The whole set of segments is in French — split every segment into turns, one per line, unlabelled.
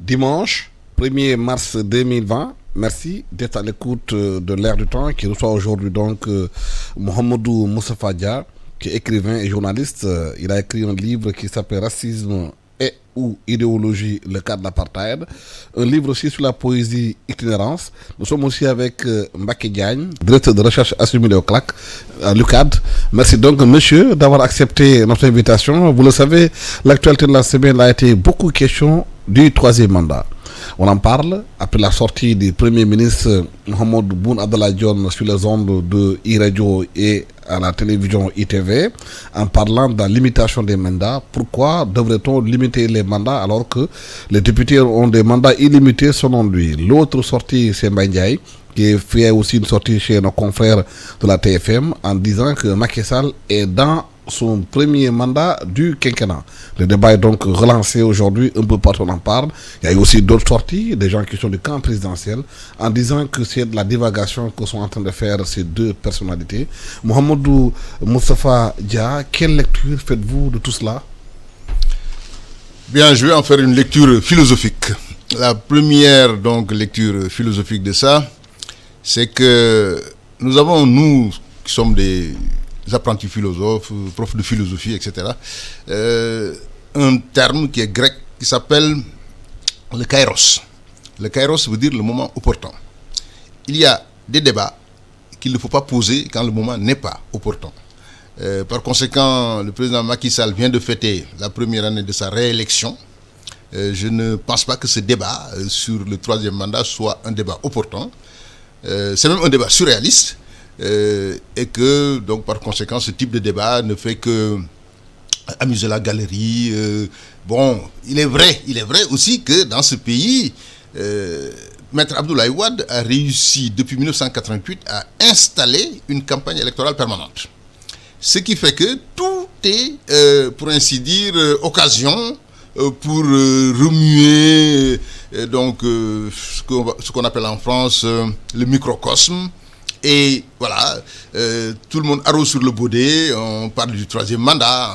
Dimanche 1er mars 2020. Merci d'être à l'écoute de l'Air du Temps qui reçoit aujourd'hui donc Mohamedou Moustapha Dia, qui est écrivain et journaliste. Il a écrit un livre qui s'appelle Racisme et ou idéologie, le cas de l'apartheid. Un livre aussi sur la poésie itinérance. Nous sommes aussi avec Mbacké Diagne, directeur de recherche assimilé au CLAC, à l'UCAD. Merci donc, monsieur, d'avoir accepté notre invitation. Vous le savez, l'actualité de la semaine a été beaucoup question du troisième mandat. On en parle après la sortie du Premier ministre Mohamed Boun Abdallah Dionne sur les ondes de e-radio et à la télévision ITV, en parlant de la limitation des mandats. Pourquoi devrait-on limiter les mandats alors que les députés ont des mandats illimités selon lui? L'autre sortie, c'est Mbaye Ndiaye, qui fait aussi une sortie chez nos confrères de la TFM en disant que Macky Sall est dans son premier mandat du quinquennat. Le débat est donc relancé aujourd'hui, un peu partout on en parle. Il y a eu aussi d'autres sorties, des gens qui sont du camp présidentiel, en disant que c'est de la divagation que sont en train de faire ces deux personnalités. Mohamedou Moustapha Dia, quelle lecture faites-vous de tout cela?
Bien, je vais en faire une lecture philosophique. La première donc lecture philosophique de ça, c'est que nous avons, nous qui sommes des apprentis philosophes, profs de philosophie, etc., un terme qui est grec qui s'appelle le kairos. Le kairos veut dire le moment opportun. Il y a des débats qu'il ne faut pas poser quand le moment n'est pas opportun. Par conséquent, le président Macky Sall vient de fêter la première année de sa réélection. Je ne pense pas que ce débat sur le troisième mandat soit un débat opportun. C'est même un débat surréaliste. Et que donc par conséquent ce type de débat ne fait que amuser la galerie. Bon, il est vrai aussi que dans ce pays, Maître Abdoulaye Wade a réussi depuis 1988 à installer une campagne électorale permanente. Ce qui fait que tout est, pour ainsi dire, occasion pour remuer donc ce qu'on appelle en France le microcosme. Et voilà, tout le monde arrose sur le baudet, on parle du troisième mandat.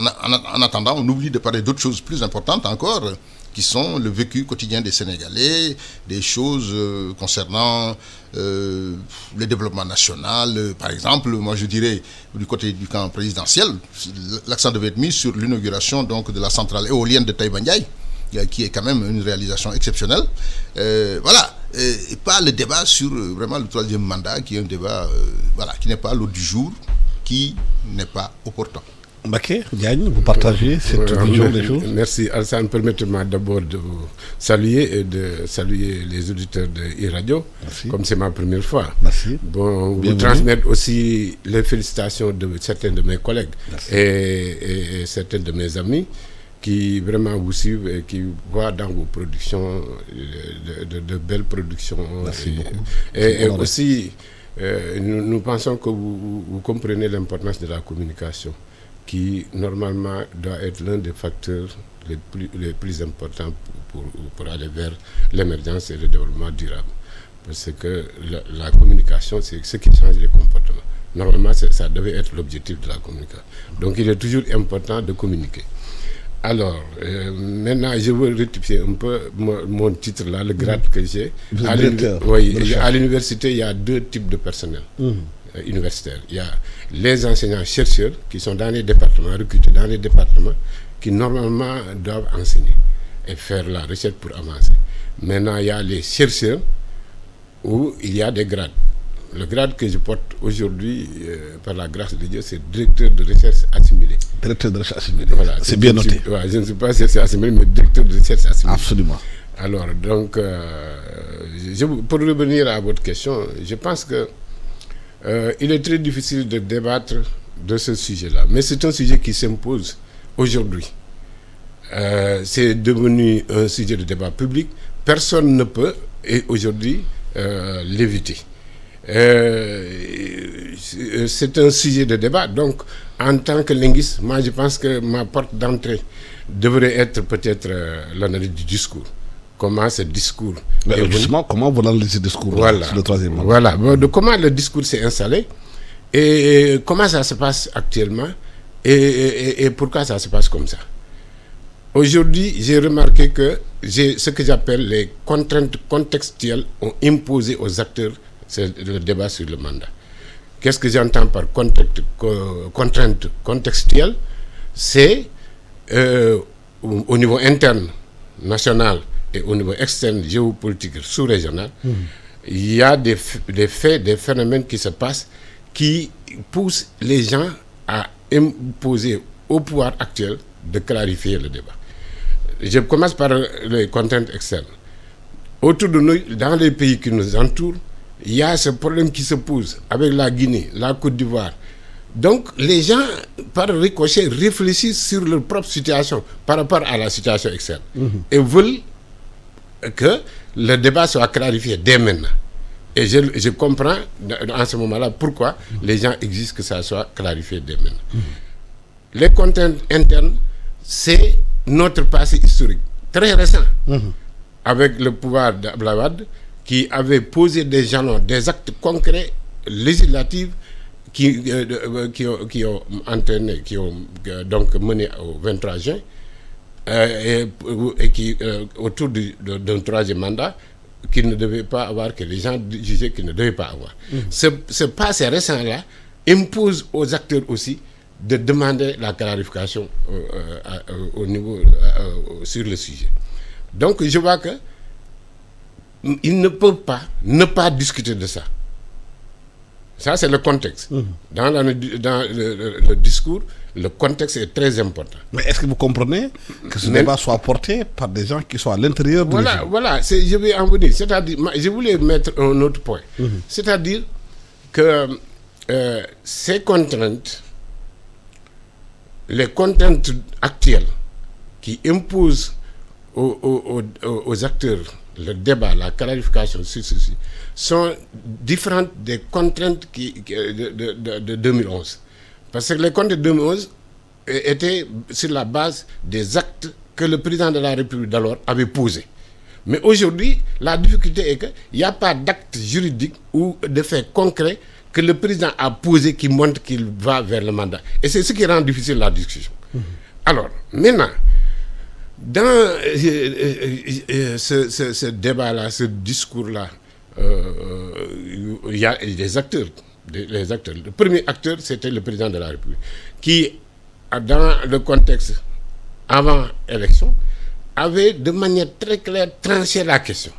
En attendant, on oublie de parler d'autres choses plus importantes encore, qui sont le vécu quotidien des Sénégalais, des choses concernant le développement national. Par exemple, moi je dirais, du côté du camp présidentiel, l'accent devait être mis sur l'inauguration donc de la centrale éolienne de Taïba Ndiaye, qui est quand même une réalisation exceptionnelle. Voilà. Et pas le débat sur vraiment le troisième mandat, qui est un débat qui n'est pas à l'ordre du jour, qui n'est pas opportun.
Mbacké Diagne, vous partagez cette vision des choses?
Merci. Alassane, permettez-moi d'abord de vous saluer et de saluer les auditeurs de e-radio, comme c'est ma première fois.
Merci.
Bon, vous transmettre aussi les félicitations de certains de mes collègues et certains de mes amis qui vraiment vous suivent et qui voient dans vos productions de belles productions.
Merci beaucoup.
Et aussi, nous pensons que vous comprenez l'importance de la communication, qui normalement doit être l'un des facteurs les plus importants pour aller vers l'émergence et le développement durable. Parce que la communication, c'est ce qui change les comportements. Normalement, ça devait être l'objectif de la communication. Donc, il est toujours important de communiquer. Alors, maintenant, je veux rectifier un peu mon titre là, le grade que j'ai. À l'université, il y a deux types de personnel universitaires. Il y a les enseignants-chercheurs qui sont dans les départements, recrutés dans les départements, qui normalement doivent enseigner et faire la recherche pour avancer. Maintenant, il y a les chercheurs où il y a des grades. Le grade que je porte aujourd'hui, par la grâce de Dieu, c'est directeur de recherche assimilé.
Directeur de recherche assimilé.
Voilà,
c'est bien noté.
Je ne suis pas chercheur assimilé, mais directeur de recherche assimilé.
Absolument.
Alors, donc, pour revenir à votre question, je pense que il est très difficile de débattre de ce sujet-là. Mais c'est un sujet qui s'impose aujourd'hui. C'est devenu un sujet de débat public. Personne ne peut, et aujourd'hui, l'éviter. C'est un sujet de débat. Donc, en tant que linguiste, moi, je pense que ma porte d'entrée devrait être peut-être l'analyse du discours. Comment ce discours...
Mais justement, comment vous analysez ce discours sur le troisième mandat?
Voilà. De comment le discours s'est installé et comment ça se passe actuellement et pourquoi ça se passe comme ça. Aujourd'hui, j'ai remarqué que ce que j'appelle les contraintes contextuelles ont imposé aux acteurs le débat sur le mandat. Qu'est-ce que j'entends par contrainte contextuelle? C'est au niveau interne, national, et au niveau externe, géopolitique, sous-régional, il y a des faits, des phénomènes qui se passent qui poussent les gens à imposer au pouvoir actuel de clarifier le débat. Je commence par les contraintes externes. Autour de nous, dans les pays qui nous entourent, il y a ce problème qui se pose avec la Guinée, la Côte d'Ivoire. Donc, les gens, par ricochet, réfléchissent sur leur propre situation par rapport à la situation externe et veulent que le débat soit clarifié dès maintenant. Et je comprends en ce moment-là pourquoi les gens exigent que ça soit clarifié dès maintenant. Les contraintes internes, c'est notre passé historique, très récent, avec le pouvoir d'Abdoulaye Wade, qui avait posé des jalons, des actes concrets, législatifs, qui ont entraîné, qui ont donc mené au 23 juin, et qui, autour d'un troisième mandat, qu'il ne devait pas avoir, que les gens jugeaient qu'il ne devait pas avoir. Ce passé récent-là impose aux acteurs aussi de demander la clarification au niveau sur le sujet. Donc je vois que ils ne peuvent pas ne pas discuter de ça. Ça, c'est le contexte. Dans le discours, le contexte est très important.
Mais est-ce que vous comprenez que ce débat soit porté par des gens qui sont à l'intérieur de
Voilà, voilà, je vais en venir. C'est-à-dire, je voulais mettre un autre point. C'est-à-dire que ces contraintes, les contraintes actuelles qui imposent aux acteurs le débat, la clarification sur ceci, sont différentes des contraintes de 2011. Parce que les contraintes de 2011 étaient sur la base des actes que le président de la République d'alors avait posés. Mais aujourd'hui, la difficulté est qu'il n'y a pas d'acte juridique ou de fait concret que le président a posé qui montre qu'il va vers le mandat. Et c'est ce qui rend difficile la discussion. Alors, maintenant, dans ce débat-là, ce discours-là, il y a des acteurs. Les acteurs. Le premier acteur, c'était le président de la République, qui, dans le contexte avant élection, avait de manière très claire tranché la question.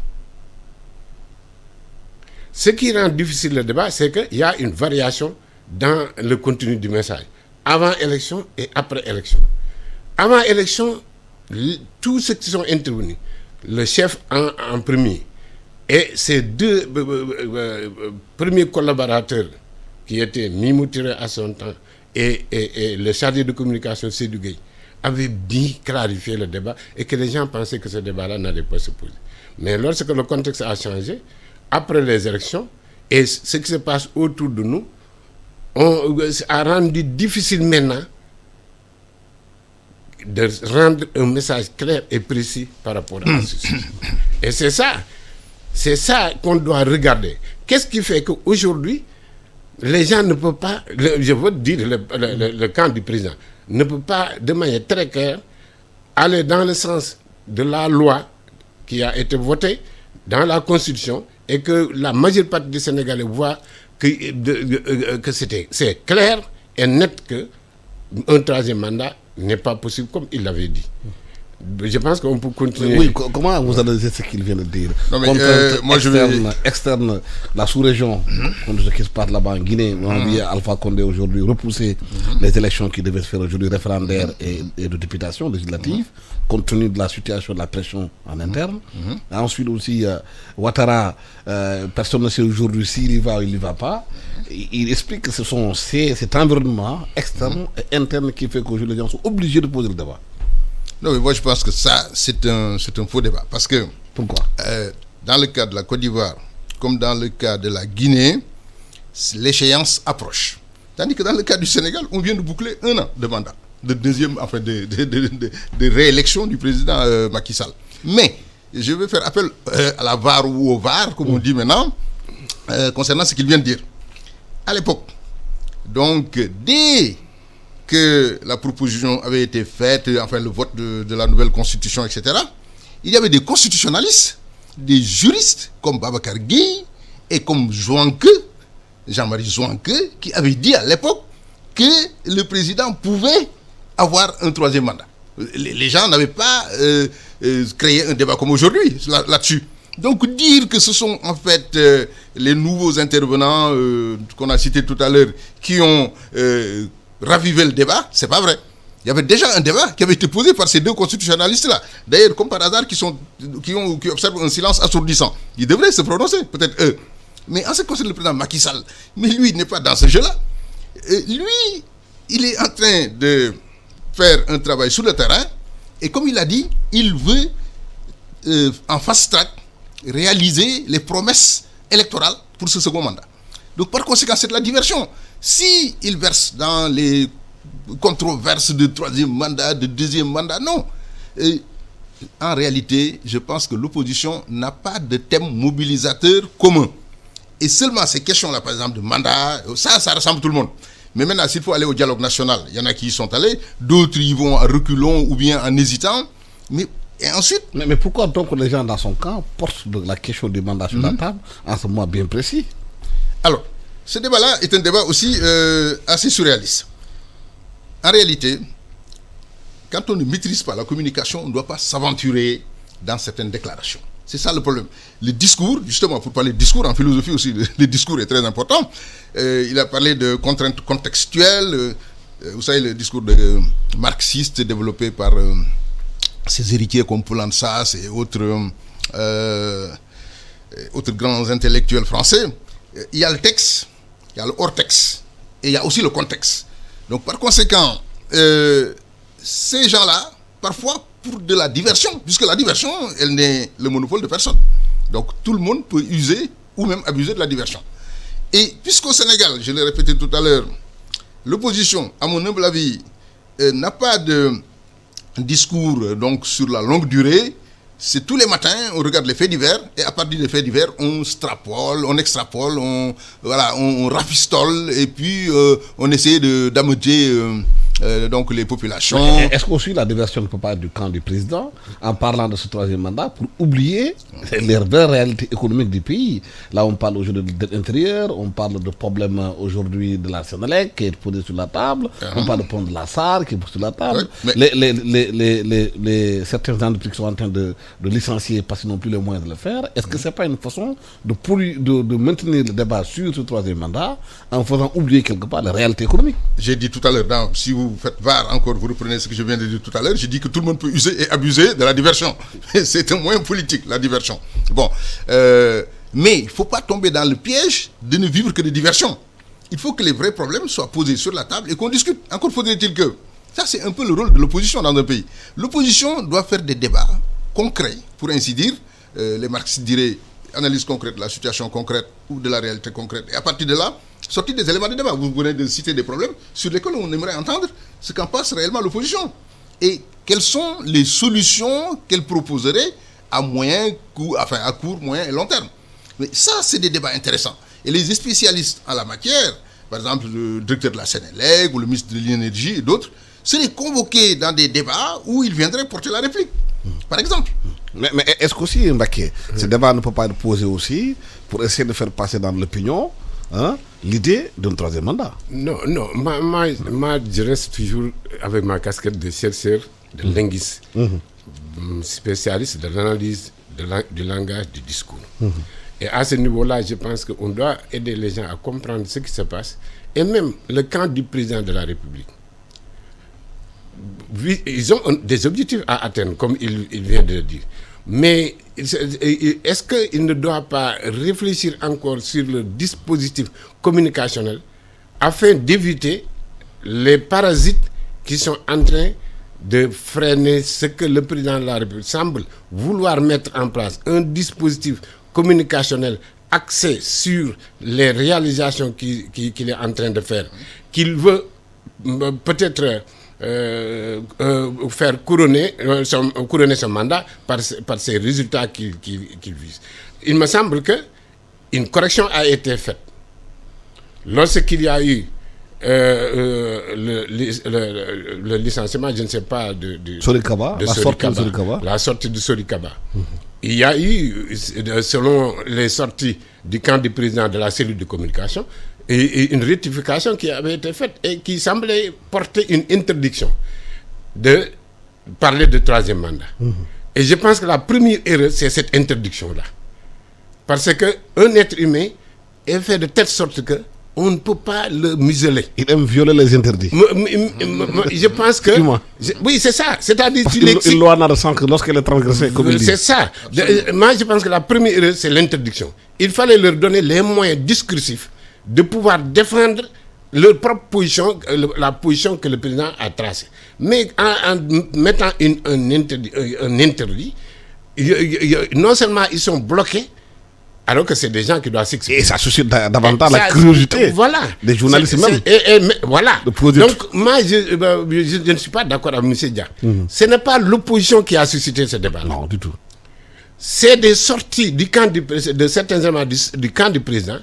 Ce qui rend difficile le débat, c'est qu'il y a une variation dans le contenu du message, avant élection et après élection. Avant élection, tous ceux qui sont intervenus, le chef en premier, et ses deux premiers collaborateurs, qui étaient Mimou Touré à son temps et le chargé de communication Seydou Gueye, avaient bien clarifié le débat et que les gens pensaient que ce débat-là n'allait pas se poser. Mais lorsque le contexte a changé, après les élections, et ce qui se passe autour de nous, a rendu difficile maintenant de rendre un message clair et précis par rapport à ce sujet. Et c'est ça qu'on doit regarder. Qu'est-ce qui fait qu'aujourd'hui, les gens ne peuvent pas, je veux dire, le camp du président, ne peut pas, de manière très claire, aller dans le sens de la loi qui a été votée dans la Constitution et que la majeure partie des Sénégalais voient que c'est clair et net qu'un troisième mandat n'est pas possible, comme il l'avait dit. Je pense qu'on peut continuer.
Oui, comment vous analysez ce qu'il vient de dire?
Non, mais moi
externe, la sous-région, ce qui se passe là-bas en Guinée, on a vu Alpha Condé aujourd'hui repousser les élections qui devaient se faire aujourd'hui, référendaires et de députation législative, compte tenu de la situation de la pression en interne. Ensuite aussi, Ouattara, personne ne sait aujourd'hui s'il y va ou il n'y va pas. Il explique que ce sont cet environnement externe et interne qui fait qu'aujourd'hui les gens sont obligés de poser le débat.
Non, mais moi je pense que ça, c'est un faux débat. Parce que,
pourquoi
dans le cas de la Côte d'Ivoire, comme dans le cas de la Guinée, l'échéance approche. Tandis que dans le cas du Sénégal, on vient de boucler 1 an de mandat, de deuxième, enfin, de réélection du président Macky Sall. Mais, je vais faire appel à la VAR ou au VAR, comme on dit maintenant, concernant ce qu'il vient de dire. À l'époque, donc, dès que la proposition avait été faite, enfin le vote de la nouvelle constitution, etc., il y avait des constitutionnalistes, des juristes comme Babacar Gueye et comme Jean-Marie Zouanke, qui avaient dit à l'époque que le président pouvait avoir un troisième mandat. Les gens n'avaient pas créé un débat comme aujourd'hui là-dessus. Donc dire que ce sont en fait les nouveaux intervenants qu'on a cités tout à l'heure qui ont ravivé le débat, c'est pas vrai. Il y avait déjà un débat qui avait été posé par ces deux constitutionnalistes-là. D'ailleurs, comme par hasard, qui observent un silence assourdissant. Ils devraient se prononcer, peut-être eux. Mais en ce qui concerne le président Macky Sall, mais lui, il n'est pas dans ce jeu-là. Lui, il est en train de faire un travail sur le terrain. Et comme il a dit, il veut, en fast-track, réaliser les promesses électorales pour ce second mandat. Donc, par conséquent, c'est de la diversion. Si il verse dans les controverses de troisième mandat, de deuxième mandat, non. En réalité, je pense que l'opposition n'a pas de thème mobilisateur commun. Et seulement ces questions-là, par exemple, de mandat, ça rassemble tout le monde. Mais maintenant, s'il faut aller au dialogue national, il y en a qui y sont allés, d'autres y vont à reculons ou bien en hésitant. Et ensuite...
Mais pourquoi donc les gens dans son camp portent la question du mandat sur la table en ce moment bien précis?
Alors, ce débat-là est un débat aussi assez surréaliste. En réalité, quand on ne maîtrise pas la communication, on ne doit pas s'aventurer dans certaines déclarations. C'est ça le problème. Le discours, justement, pour parler de discours, en philosophie aussi, le discours est très important. Il a parlé de contraintes contextuelles. Vous savez, le discours marxiste développé par ses héritiers comme Poulan-Sas et autres grands intellectuels français. Il y a le texte, il y a le hors-texte, et il y a aussi le contexte. Donc, par conséquent, ces gens-là, parfois, pour de la diversion, puisque la diversion, elle n'est le monopole de personne. Donc, tout le monde peut user ou même abuser de la diversion. Et puisqu'au Sénégal, je l'ai répété tout à l'heure, l'opposition, à mon humble avis, n'a pas de discours donc, sur la longue durée. C'est tous les matins, on regarde les faits divers, et à partir des faits divers, on extrapole, on rafistole, et puis on essaie d'ameuter donc les populations.
Est-ce qu'aussi la diversion ne peut pas être du camp du président en parlant de ce troisième mandat pour oublier les vraies réalités économiques du pays? Là, on parle aujourd'hui de dette intérieure, on parle de problèmes aujourd'hui de la Sénélec qui est posé sur la table, on parle de pont de la SAR qui est posé sur la table. Ouais, certaines entreprises qui sont en train de licencier parce qu'ils n'ont plus les moyens de le faire. Est-ce que ce n'est pas une façon de maintenir le débat sur ce troisième mandat en faisant oublier quelque part les réalités économiques? J'ai
dit tout à l'heure, si vous faites VAR encore, vous reprenez ce que je viens de dire tout à l'heure, j'ai dit que tout le monde peut user et abuser de la diversion. C'est un moyen politique, la diversion. Bon, mais il ne faut pas tomber dans le piège de ne vivre que de diversion. Il faut que les vrais problèmes soient posés sur la table et qu'on discute. Encore faudrait-il que... Ça, c'est un peu le rôle de l'opposition dans un pays. L'opposition doit faire des débats concrets, pour ainsi dire. Les marxistes diraient analyse concrète de la situation concrète ou de la réalité concrète. Et à partir de là, sortir des éléments de débat. Vous venez de citer des problèmes sur lesquels on aimerait entendre ce qu'en pense réellement l'opposition. Et quelles sont les solutions qu'elle proposerait à court, moyen et long terme. Mais ça, c'est des débats intéressants. Et les spécialistes en la matière, par exemple le directeur de la Sénélec ou le ministre de l'Énergie et d'autres, seraient convoqués dans des débats où ils viendraient porter la réplique, par exemple.
Mais est-ce qu'aussi, Mbacké, ce débat ne peut pas être posé aussi pour essayer de faire passer dans l'opinion l'idée d'un troisième mandat?
Non, moi, je reste toujours avec ma casquette de chercheur, de linguiste, spécialiste de l'analyse du langage, du discours. Et à ce niveau-là, je pense qu'on doit aider les gens à comprendre ce qui se passe. Et même le camp du président de la République. Ils ont des objectifs à atteindre, comme il vient de le dire. Mais est-ce qu'il ne doit pas réfléchir encore sur le dispositif communicationnel afin d'éviter les parasites qui sont en train de freiner ce que le président de la République semble vouloir mettre en place, un dispositif communicationnel axé sur les réalisations qu'il est en train de faire, qu'il veut peut-être faire couronner son mandat par ces résultats qu'il vise. Il me semble qu'une correction a été faite. Lorsqu'il y a eu le licenciement, je ne sais pas, de
Sorikaba,
de
la sortie de Sorikaba.
La sortie de Sorikaba. Il y a eu, selon les sorties du camp du président de la cellule de communication, et une rectification qui avait été faite et qui semblait porter une interdiction de parler de troisième mandat. Et je pense que la première erreur, c'est cette interdiction-là. Parce qu'un être humain est fait de telle sorte que on ne peut pas le museler.
Il aime violer les interdits.
Je pense que... Oui, c'est ça. C'est-à-dire
une loi n'a de sens que lorsqu'elle est transgressée, comme il dit.
C'est ça. Moi, je pense que la première erreur, c'est l'interdiction. Il fallait leur donner les moyens discursifs de pouvoir défendre leur propre position, la position que le président a tracée. Mais en mettant un interdit, non seulement ils sont bloqués, alors que c'est des gens qui doivent s'exprimer.
Et ça suscite davantage la curiosité des journalistes même.
Voilà. Donc, moi, je ne suis pas d'accord avec M. Dia. Ce n'est pas l'opposition qui a suscité ce débat.
Non, du tout.
C'est des sorties de certains éléments du camp du président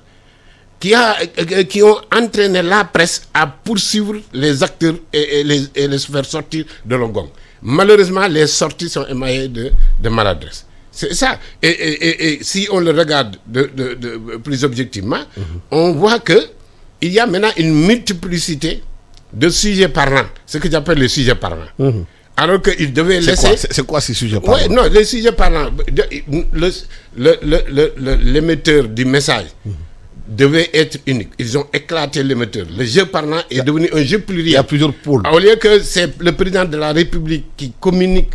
qui ont entraîné la presse à poursuivre les acteurs et les faire sortir de l'Ongong. Malheureusement, les sorties sont émaillées de maladresse. C'est ça. Et si on le regarde plus objectivement, on voit qu'il y a maintenant une multiplicité de sujets parlants, ce que j'appelle les sujets parlants. Alors qu'il devait laisser...
C'est quoi ces sujets parlants?
Oui, non, les sujets parlants. L'émetteur du message devait être unique. Ils ont éclaté l'émetteur. Le jeu parlant est devenu un jeu pluriel.
Il y a plusieurs pôles.
Au lieu que c'est le président de la République qui communique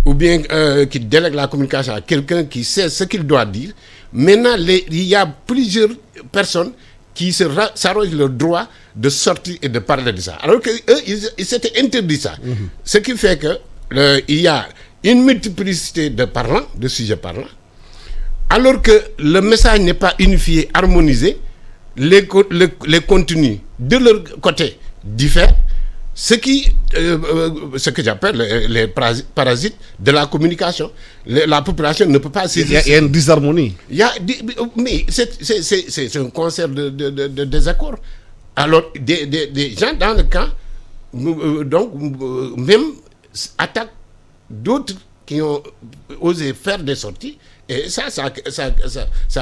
ou bien qui délègue la communication à quelqu'un qui sait ce qu'il doit dire, maintenant, il y a plusieurs personnes qui s'arrogent le droit de sortir et de parler de ça. Alors qu'eux, ils s'étaient interdit ça. Ce qui fait qu'il y a une multiplicité de parlants, de sujets parlants, alors que le message n'est pas unifié, harmonisé, les contenus de leur côté diffèrent, ce que j'appelle les parasites de la communication. La population ne peut pas saisir.
Il y a une disharmonie.
Mais c'est un concert de désaccords. Alors, des gens dans le camp, donc, même attaquent d'autres qui ont osé faire des sorties. Et ça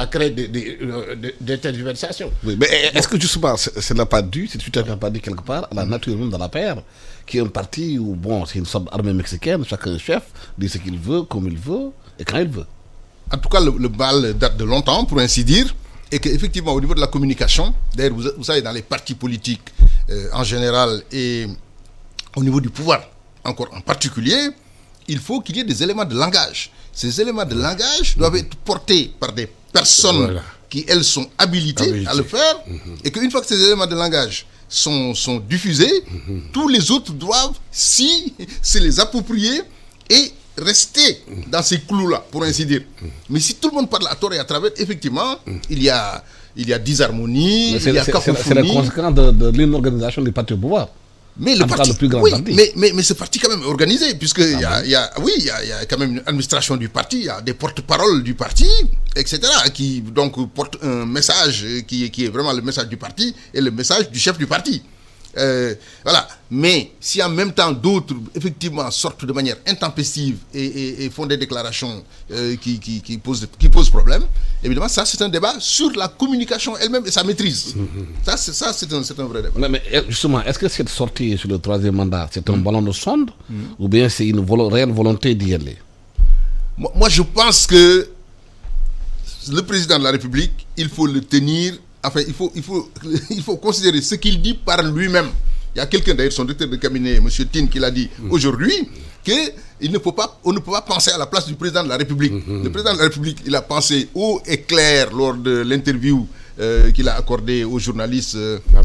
crée des tergiversations.
Oui, mais est-ce que justement, ce n'est pas dû, si tu n'as pas dit quelque part, à la nature même de la paire, qui est un parti où, bon, c'est une sorte d'armée mexicaine, chacun chef dit ce qu'il veut, comme il veut, et quand il veut.
En tout cas, le bal date de longtemps, pour ainsi dire, et qu'effectivement, au niveau de la communication, d'ailleurs, vous savez, dans les partis politiques en général, et au niveau du pouvoir, encore en particulier, il faut qu'il y ait des éléments de langage. Ces éléments de langage doivent être portés par des personnes qui, elles, sont habilitées à le faire, et qu'une fois que ces éléments de langage sont diffusés, tous les autres doivent se les approprier et rester dans ces clous-là, pour ainsi dire. Mais si tout le monde parle à tort et à travers, effectivement, il y a disharmonie, il y a cacophonie.
C'est la conséquence de l'inorganisation du parti au pouvoir.
Mais le parti, mais ce parti quand même est organisé, puisqu'il y a quand même une administration du parti, il y a des porte-paroles du parti, etc., qui donc portent un message qui est vraiment le message du parti et le message du chef du parti. Voilà. Mais si en même temps d'autres, effectivement, sortent de manière intempestive et font des déclarations qui posent problème, évidemment, ça c'est un débat sur la communication elle-même et sa maîtrise. Ça c'est un vrai débat.
Mais justement, est-ce que cette sortie sur le troisième mandat, c'est un ballon de sonde ou bien c'est une réelle volonté d'y aller?
Moi, je pense que le président de la République, il faut le tenir. Enfin, il faut considérer ce qu'il dit par lui-même. Il y a quelqu'un, d'ailleurs, son directeur de cabinet, M. Tine, qui l'a dit aujourd'hui, qu'on ne peut pas penser à la place du président de la République. Le président de la République, il a pensé haut et clair lors de l'interview qu'il a accordée aux journalistes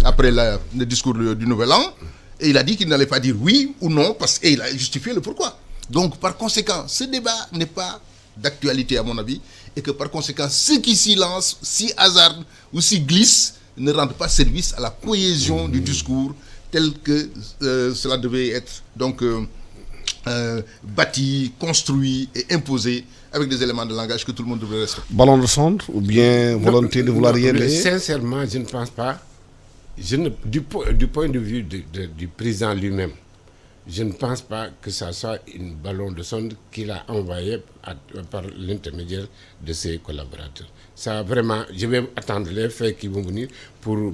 après le discours du Nouvel An. Et il a dit qu'il n'allait pas dire oui ou non, et il a justifié le pourquoi. Donc, par conséquent, ce débat n'est pas d'actualité, à mon avis, et que par conséquent, ceux qui s'y lancent, s'y hasardent ou s'y glissent, ne rendent pas service à la cohésion du discours tel que cela devait être donc bâti, construit et imposé avec des éléments de langage que tout le monde devrait respecter.
Ballon de sonde ou bien volonté de vouloir y aller?
Sincèrement, je ne pense pas du point de vue du président lui-même, je ne pense pas que ça soit une ballon de sonde qu'il a envoyé par l'intermédiaire de ses collaborateurs. Ça, vraiment, je vais attendre les faits qui vont venir.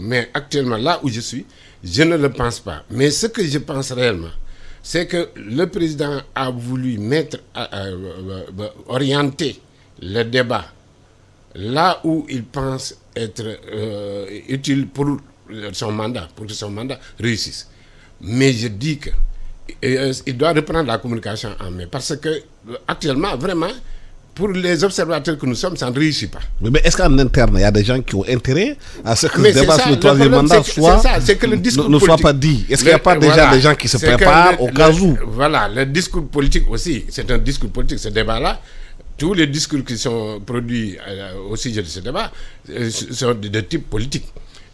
Mais actuellement, là où je suis, je ne le pense pas. Mais ce que je pense réellement, c'est que le président a voulu orienter le débat là où il pense être utile pour que son mandat réussisse. Mais je dis que il doit reprendre la communication en main. Parce que actuellement, vraiment, pour les observateurs que nous sommes, ça ne réussit pas.
Mais est-ce qu'en interne, il y a des gens qui ont intérêt à ce que le débat sur le troisième mandat ne soit pas dit? Est-ce qu'il n'y a pas déjà des gens qui se préparent au cas où?
Voilà, le discours politique aussi, c'est un discours politique, ce débat-là. Tous les discours qui sont produits au sujet de ce débat sont de type politique.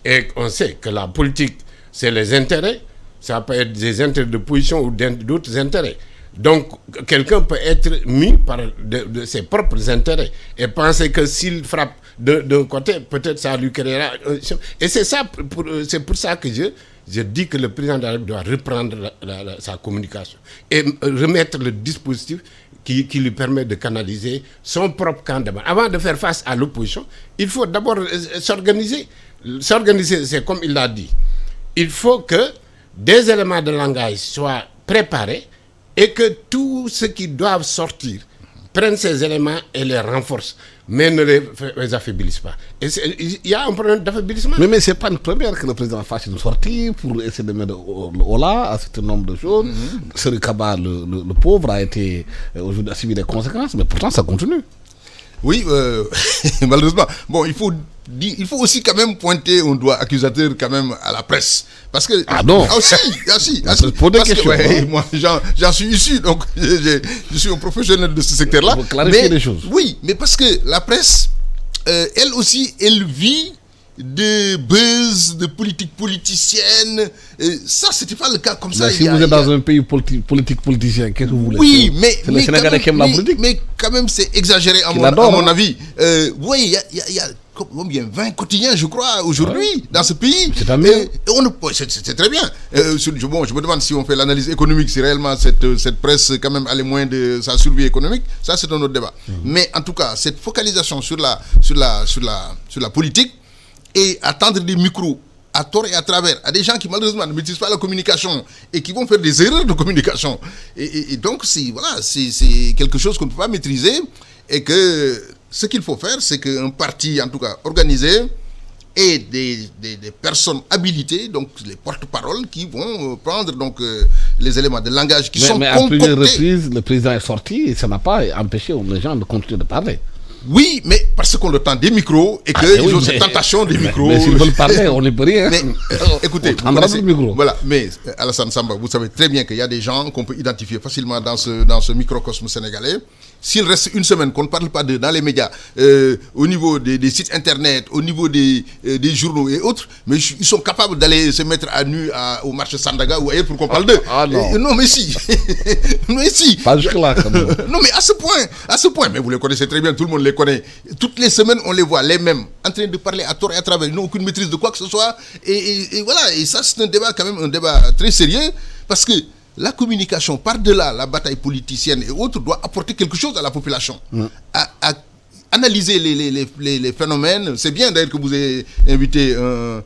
Et on sait que la politique, c'est les intérêts. Ça peut être des intérêts de position ou d'autres intérêts. Donc, quelqu'un peut être mis par de ses propres intérêts et penser que s'il frappe d'un côté, peut-être ça lui créera... Et c'est pour ça que je dis que le président de la République doit reprendre sa communication et remettre le dispositif qui lui permet de canaliser son propre camp de base. Avant de faire face à l'opposition, il faut d'abord s'organiser. S'organiser, c'est comme il l'a dit. Il faut que des éléments de langage soient préparés et que tous ceux qui doivent sortir prennent ces éléments et les renforcent, mais ne les affaiblissent pas. Et il y a un problème d'affaiblissement.
Mais ce n'est pas une première que le président fasse une sortie pour essayer de mettre au là un certain nombre de choses. Serigne Kaba, le pauvre, a été aujourd'hui subi des conséquences, mais pourtant ça continue.
Oui, malheureusement. Bon, il faut aussi quand même pointer un doigt accusateur quand même à la presse. Parce que...
Ah non.
Si.
Pour des questions.
Moi, j'en suis issu, donc je suis un professionnel de ce secteur-là.
Pour clarifier les choses.
Oui, mais parce que la presse, elle aussi, elle vit de buzz, de politique politicienne. Ça, c'était pas le cas comme ça.
Si vous êtes dans un pays politicien, qu'est-ce que vous voulez?
Oui,
c'est le Sénégalais qui aime la politique.
Mais quand même, c'est exagéré à mon avis. Oui, il y a combien 20 quotidiens, je crois, aujourd'hui, dans ce pays.
C'estamieux.
C'est très bien. Je me demande si on fait l'analyse économique, si réellement cette presse, quand même, a les moyens de sa survie économique. Ça, c'est un autre débat. Mais en tout cas, cette focalisation sur la politique, et attendre des micros à tort et à travers à des gens qui malheureusement ne maîtrisent pas la communication et qui vont faire des erreurs de communication. Et donc, c'est quelque chose qu'on ne peut pas maîtriser et que ce qu'il faut faire, c'est qu'un parti, en tout cas organisé, et des personnes habilitées, donc les porte-paroles, qui vont prendre donc, les éléments de langage qui sont concoctés.
Mais à plusieurs reprises, le président est sorti et ça n'a pas empêché les gens de continuer de parler.
Oui, mais parce qu'on leur tend des micros et qu'ils ont cette tentation des micros.
Mais s'ils veulent parler, on ne peut rien.
Mais, écoutez,
le micro.
Voilà, mais Alassane Samba, vous savez très bien qu'il y a des gens qu'on peut identifier facilement dans ce microcosme sénégalais. S'il reste une semaine, qu'on ne parle pas dans les médias, au niveau des sites internet, au niveau des journaux et autres, mais ils sont capables d'aller se mettre à nu au marché Sandaga ou ailleurs pour qu'on parle d'eux. Non, mais si. Mais si.
Pas jusque-là, quand même.
Non, mais à ce point, mais vous les connaissez très bien, tout le monde les connaît. Toutes les semaines, on les voit, les mêmes, en train de parler à tort et à travers. Ils n'ont aucune maîtrise de quoi que ce soit. Et voilà, et ça, c'est un débat quand même, un débat très sérieux, parce que la communication, par-delà la bataille politicienne et autres, doit apporter quelque chose à la population. À analyser les phénomènes. C'est bien d'ailleurs que vous ayez invité un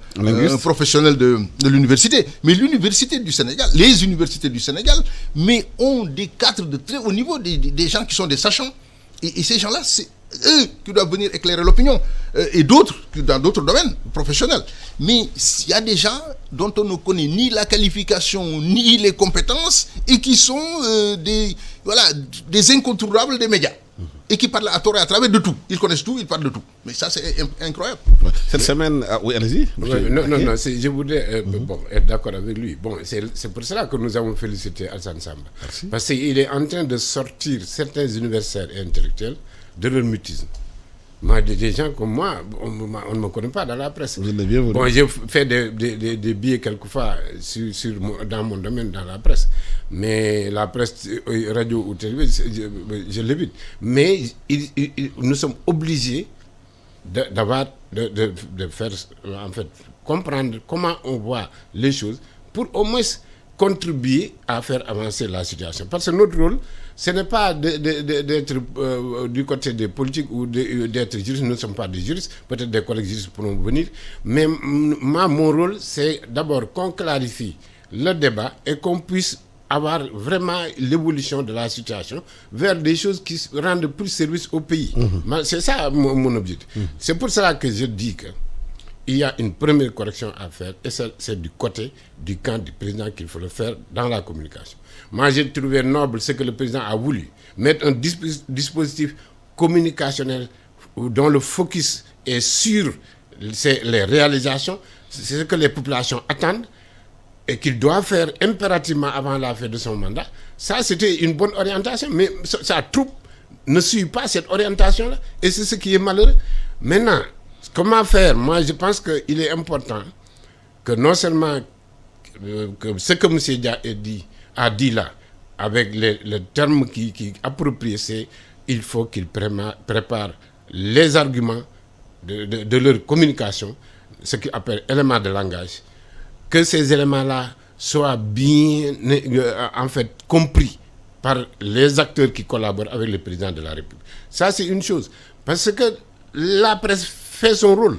professionnel de l'université. Mais l'université du Sénégal, les universités du Sénégal, mais ont des cadres de très haut niveau, des gens qui sont des sachants. Et ces gens-là, c'est eux qui doivent venir éclairer l'opinion. Et d'autres, dans d'autres domaines professionnels. Mais il y a des gens dont on ne connaît ni la qualification, ni les compétences, et qui sont des incontournables des médias. Et qui parlent à tort et à travers de tout. Ils connaissent tout, ils parlent de tout. Mais ça, c'est incroyable.
Cette semaine, oui, allez-y.
Non, je voudrais être d'accord avec lui. Bon, c'est pour cela que nous avons félicité Alassane Samba. Merci. Parce qu'il est en train de sortir certains universitaires et intellectuels de leur mutisme. Moi, des gens comme moi, on ne me connaît pas dans la presse. Bon, j'ai fait des billets quelquefois dans mon domaine, dans la presse. Mais la presse, radio ou télévision, je l'évite. Mais nous sommes obligés de faire, en fait, comprendre comment on voit les choses pour au moins contribuer à faire avancer la situation. Parce que notre rôle, ce n'est pas d'être du côté des politiques ou d'être juristes. Nous ne sommes pas des juristes. Peut-être des collègues juristes pourront venir. Mais mon rôle, c'est d'abord qu'on clarifie le débat et qu'on puisse avoir vraiment l'évolution de la situation vers des choses qui rendent plus service au pays. C'est ça mon objectif. C'est pour cela que je dis qu'il y a une première correction à faire et c'est du côté du camp du président qu'il faut le faire dans la communication. Moi, j'ai trouvé noble ce que le président a voulu, mettre un dispositif communicationnel dont le focus est sur les réalisations, c'est ce que les populations attendent, et qu'il doit faire impérativement avant la fin de son mandat. Ça, c'était une bonne orientation, mais sa troupe ne suit pas cette orientation-là, et c'est ce qui est malheureux. Maintenant, comment faire? Moi, je pense qu'il est important que non seulement que ce que M. Dia a dit là, avec le terme qui approprié, c'est il faut qu'il prépare les arguments de leur communication, ce qu'il appelle éléments de langage, que ces éléments-là soient bien en fait compris par les acteurs qui collaborent avec le président de la République. Ça, c'est une chose. Parce que la presse fait son rôle.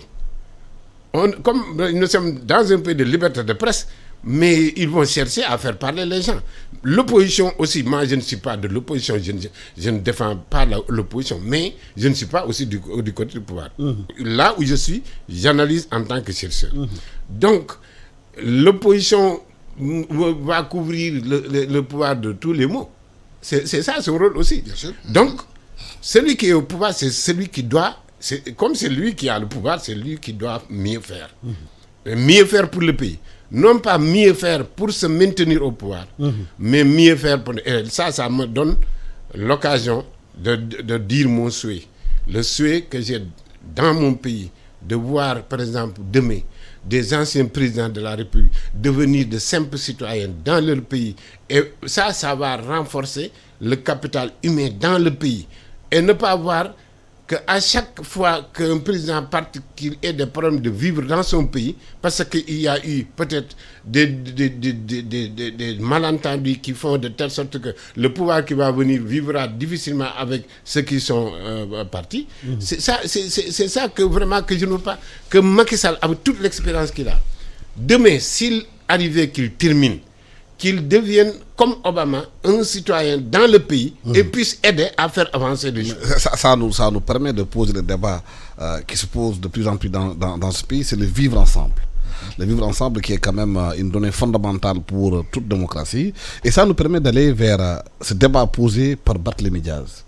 Comme nous sommes dans un pays de liberté de presse, mais ils vont chercher à faire parler les gens. L'opposition aussi, moi je ne suis pas de l'opposition, je ne défends pas l'opposition, mais je ne suis pas aussi du côté du pouvoir. Là où je suis, j'analyse en tant que chercheur. Donc, l'opposition va couvrir le pouvoir de tous les maux. C'est ça son rôle aussi. Bien sûr. Donc, celui qui est au pouvoir, c'est celui qui doit, comme c'est lui qui a le pouvoir, c'est lui qui doit mieux faire. Mieux faire pour le pays. Non pas mieux faire pour se maintenir au pouvoir, mais mieux faire pour... Et ça me donne l'occasion de dire mon souhait. Le souhait que j'ai dans mon pays, de voir, par exemple, demain, des anciens présidents de la République devenir de simples citoyens dans leur pays. Et ça va renforcer le capital humain dans le pays. Et ne pas voir qu'à chaque fois qu'un président parte, qu'il ait des problèmes de vivre dans son pays, parce qu'il y a eu peut-être des malentendus qui font de telle sorte que le pouvoir qui va venir vivra difficilement avec ceux qui sont partis. C'est ça que vraiment que je ne veux pas, que Macky Sall, avec toute l'expérience qu'il a, demain, s'il arrivait qu'il termine, qu'il devienne, comme Obama, un citoyen dans le pays et puisse aider à faire avancer les choses.
Ça nous permet de poser le débat qui se pose de plus en plus dans ce pays, c'est le vivre ensemble. Le vivre ensemble qui est quand même une donnée fondamentale pour toute démocratie. Et ça nous permet d'aller vers ce débat posé par Barthélémy Diaz.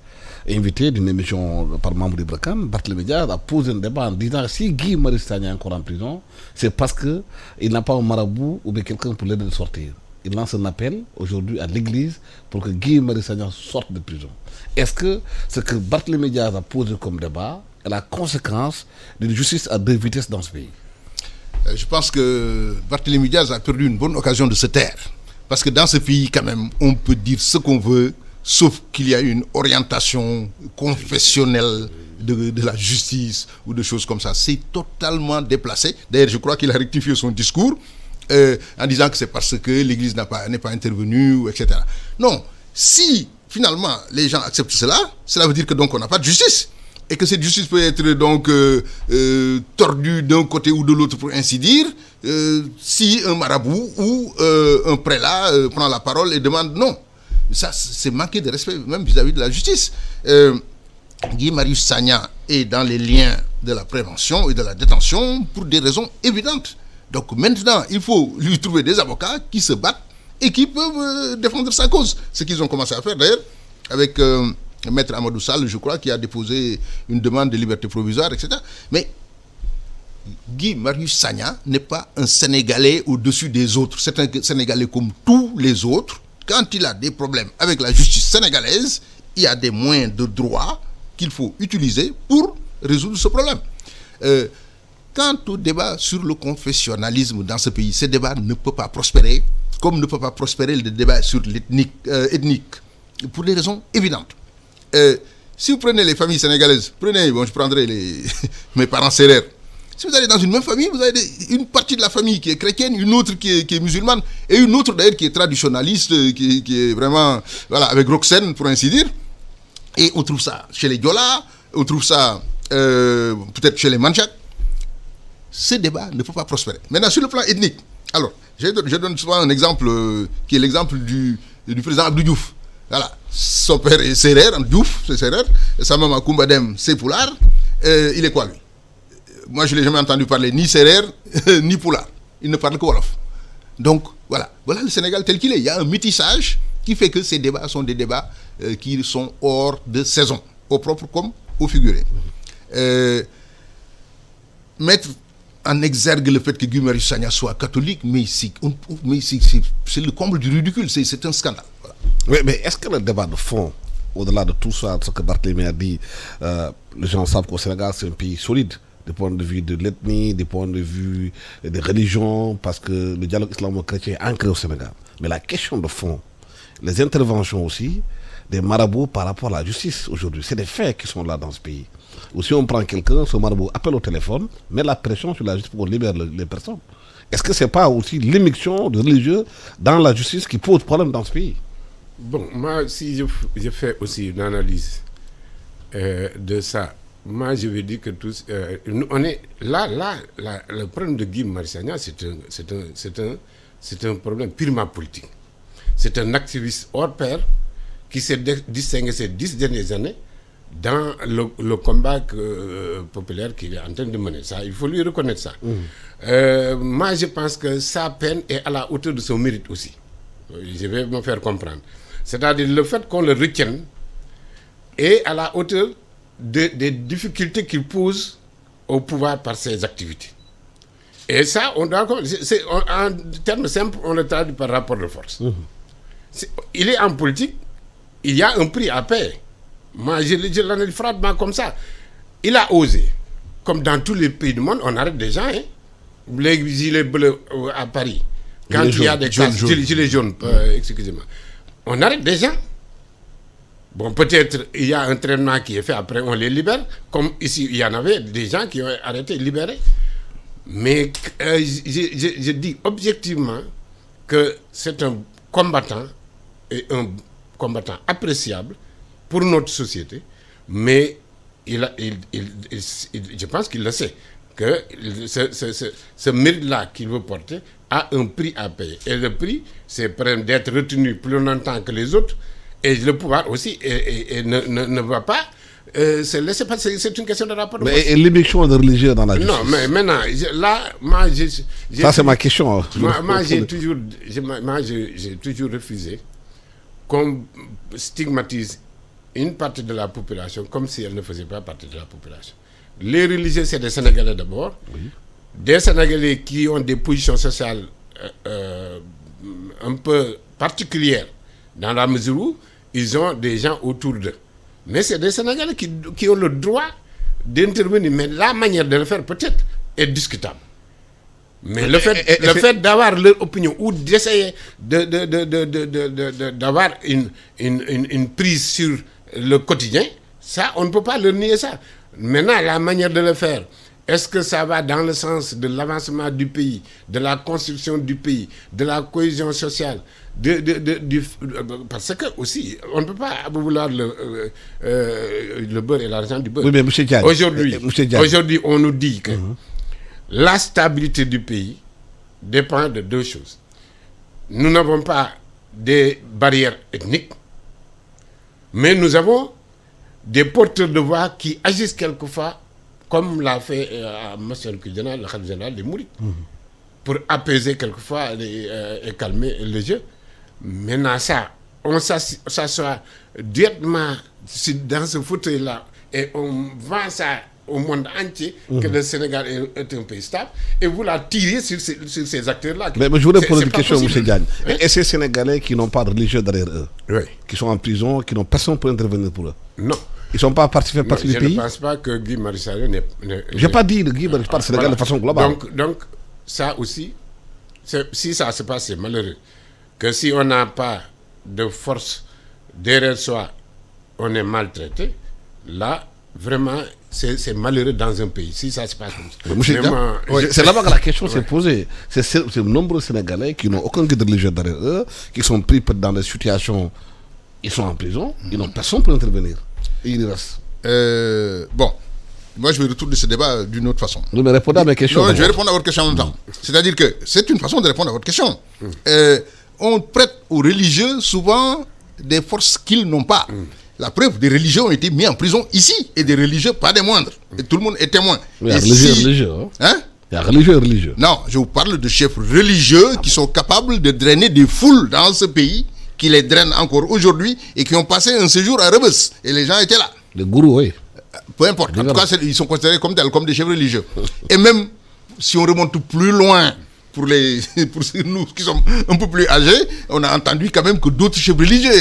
Invité d'une émission par membre d'Ibrahim, Barthélémy Diaz a posé un débat en disant si Guy Marius Sagna est encore en prison, c'est parce qu'il n'a pas un marabout ou bien quelqu'un pour l'aider de sortir. Il lance un appel aujourd'hui à l'Église pour que Guy Marius Sagna sorte de prison. Est-ce que ce que Barthélémy Diaz a posé comme débat est la conséquence d'une justice à deux vitesses dans ce pays?
Je pense que Barthélémy Diaz a perdu une bonne occasion de se taire. Parce que dans ce pays, quand même, on peut dire ce qu'on veut, sauf qu'il y a une orientation confessionnelle de la justice ou de choses comme ça. C'est totalement déplacé. D'ailleurs, je crois qu'il a rectifié son discours en disant que c'est parce que l'Église n'est pas intervenue, etc. Non, si finalement les gens acceptent cela veut dire que donc on n'a pas de justice et que cette justice peut être donc tordue d'un côté ou de l'autre, pour ainsi dire, si un marabout ou un prélat prend la parole et demande non. Ça, c'est manquer de respect même vis-à-vis de la justice. Guy Marius Sagna est dans les liens de la prévention et de la détention pour des raisons évidentes. Donc maintenant, il faut lui trouver des avocats qui se battent et qui peuvent défendre sa cause. Ce qu'ils ont commencé à faire d'ailleurs avec Maître Amadou Sall, je crois, qui a déposé une demande de liberté provisoire, etc. Mais Guy Marius Sagna n'est pas un Sénégalais au-dessus des autres. C'est un Sénégalais comme tous les autres. Quand il a des problèmes avec la justice sénégalaise, il y a des moyens de droit qu'il faut utiliser pour résoudre ce problème. Quant au débat sur le confessionnalisme dans ce pays, ce débat ne peut pas prospérer, comme ne peut pas prospérer le débat sur ethnique, pour des raisons évidentes. Si vous prenez les familles sénégalaises, je prendrai mes parents sérères. Si vous allez dans une même famille, vous avez une partie de la famille qui est chrétienne, une autre qui est musulmane, et une autre d'ailleurs qui est traditionnaliste, qui est vraiment, voilà, avec Roxane pour ainsi dire. Et on trouve ça chez les Diola, on trouve ça peut-être chez les Mandjak. Ce débat ne peut pas prospérer. Maintenant, sur le plan ethnique, alors, je donne souvent un exemple qui est l'exemple du président Abdou Diouf. Voilà, son père est Serer, Diouf, c'est Serer, sa maman Koumbadem, c'est Poulard. Il est quoi lui? Moi, je ne l'ai jamais entendu parler ni Serer, ni Poulard. Il ne parle que Wolof. Donc, voilà le Sénégal tel qu'il est. Il y a un métissage qui fait que ces débats sont des débats qui sont hors de saison, au propre comme au figuré. Mettre en exergue le fait que Guy Marius Sagna soit catholique, mais c'est le comble du ridicule, c'est un scandale. Voilà.
Oui, mais est-ce que le débat de fond, au-delà de tout ça, ce que Barthélémy a dit, les gens savent qu'au Sénégal, c'est un pays solide, du point de vue de l'ethnie, du point de vue des religions, parce que le dialogue islamo-chrétien est ancré au Sénégal. Mais la question de fond, les interventions aussi, des marabouts par rapport à la justice aujourd'hui, c'est des faits qui sont là dans ce pays. Ou si on prend quelqu'un, ce marabout appelle au téléphone, met la pression sur la justice pour qu'on libère les personnes. Est-ce que ce n'est pas aussi l'immixtion de religieux dans la justice qui pose problème dans ce pays?
Bon, moi, si je fais aussi une analyse de ça, moi, je vais dire que tous, on est là, le problème de Guy Marius Sagna, c'est un problème purement politique. C'est un activiste hors pair qui s'est distingué ces 10 dernières années dans le combat populaire qu'il est en train de mener. Ça, il faut lui reconnaître ça. Moi, je pense que sa peine est à la hauteur de son mérite aussi. Je vais me faire comprendre. C'est-à-dire le fait qu'on le retienne est à la hauteur des difficultés qu'il pose au pouvoir par ses activités. Et ça, en termes simples, on le traduit par rapport de force. Il est en politique, il y a un prix à payer. Moi, je l'analyse froidement comme ça. Il a osé. Comme dans tous les pays du monde, on arrête des gens. Hein. Les gilets bleus à Paris. Quand il y a des cas, gilets jaunes, excusez-moi. On arrête des gens. Bon, peut-être il y a un traitement qui est fait, après on les libère. Comme ici, il y en avait des gens qui ont arrêté, libérés. Mais je dis objectivement que c'est un combattant, et un combattant appréciable pour notre société, mais je pense qu'il le sait, que ce mérite-là qu'il veut porter a un prix à payer. Et le prix, c'est d'être retenu plus longtemps que les autres, et le pouvoir aussi ne va pas se laisser passer. C'est une question de rapport de force.
Mais l'émission de religieux dans la justice?
Non, mais maintenant, là, moi,
ça, c'est ma question.
Moi, j'ai toujours refusé qu'on stigmatise une partie de la population comme si elle ne faisait pas partie de la population. Les religieux, c'est des Sénégalais d'abord. Oui. Des Sénégalais qui ont des positions sociales un peu particulières, dans la mesure où ils ont des gens autour d'eux. Mais c'est des Sénégalais qui ont le droit d'intervenir. Mais la manière de le faire, peut-être, est discutable. Mais le fait d'avoir leur opinion ou d'essayer d'avoir une prise sur le quotidien, ça, on ne peut pas leur nier ça. Maintenant, la manière de le faire, est-ce que ça va dans le sens de l'avancement du pays, de la construction du pays, de la cohésion sociale, parce que aussi, on ne peut pas vouloir le beurre et l'argent du beurre.
Oui, mais M. Diagne,
aujourd'hui, on nous dit que la stabilité du pays dépend de deux choses. Nous n'avons pas des barrières ethniques, mais nous avons des porteurs de voix qui agissent quelquefois, comme l'a fait M. Kudjana, le Khalif général des Mourides, pour apaiser quelquefois et calmer le jeu. Maintenant, ça, on s'assoit directement dans ce fauteuil-là et on vend ça au monde entier que le Sénégal est un pays stable, et vous la tirez sur ces acteurs-là.
Mais je voudrais poser une question, M. Diagne. Et ces Sénégalais qui n'ont pas de religieux derrière eux, qui sont en prison, qui n'ont personne pour intervenir pour eux? Non. Ils ne sont pas partie du pays?
Je ne pense pas que Guy Marius Sagna n'est...
Je n'ai pas dit de Guy Marius, je parle du Sénégal de façon globale.
Donc, ça aussi, si ça se passe, c'est malheureux. Que si on n'a pas de force derrière soi, on est maltraité. Là, vraiment, c'est malheureux dans un pays, si ça se passe comme ça.
C'est là-bas que la question s'est posée. C'est de nombreux Sénégalais qui n'ont aucun guide religieux derrière eux, qui sont pris dans des situations, ils sont en prison, ils n'ont personne pour intervenir. Et ils restent.
Bon, moi je vais retourner ce débat d'une autre façon.
Vous me répondez à mes questions.
Non, je vais répondre à votre question en même temps. C'est-à-dire que c'est une façon de répondre à votre question. On prête aux religieux souvent des forces qu'ils n'ont pas. La preuve, des religieux ont été mis en prison ici, et des religieux pas des moindres. Et tout le monde est témoin.
Il y a religieux.
Hein?
Il y a religieux.
Non, je vous parle de chefs religieux qui sont capables de drainer des foules dans ce pays, qui les drainent encore aujourd'hui, et qui ont passé un séjour à Rebus. Et les gens étaient là.
Les gourous, oui.
Peu importe. En tout cas, ils sont considérés comme tels, comme des chefs religieux. Et même si on remonte plus loin, pour nous qui sommes un peu plus âgés, on a entendu quand même que d'autres chefs religieux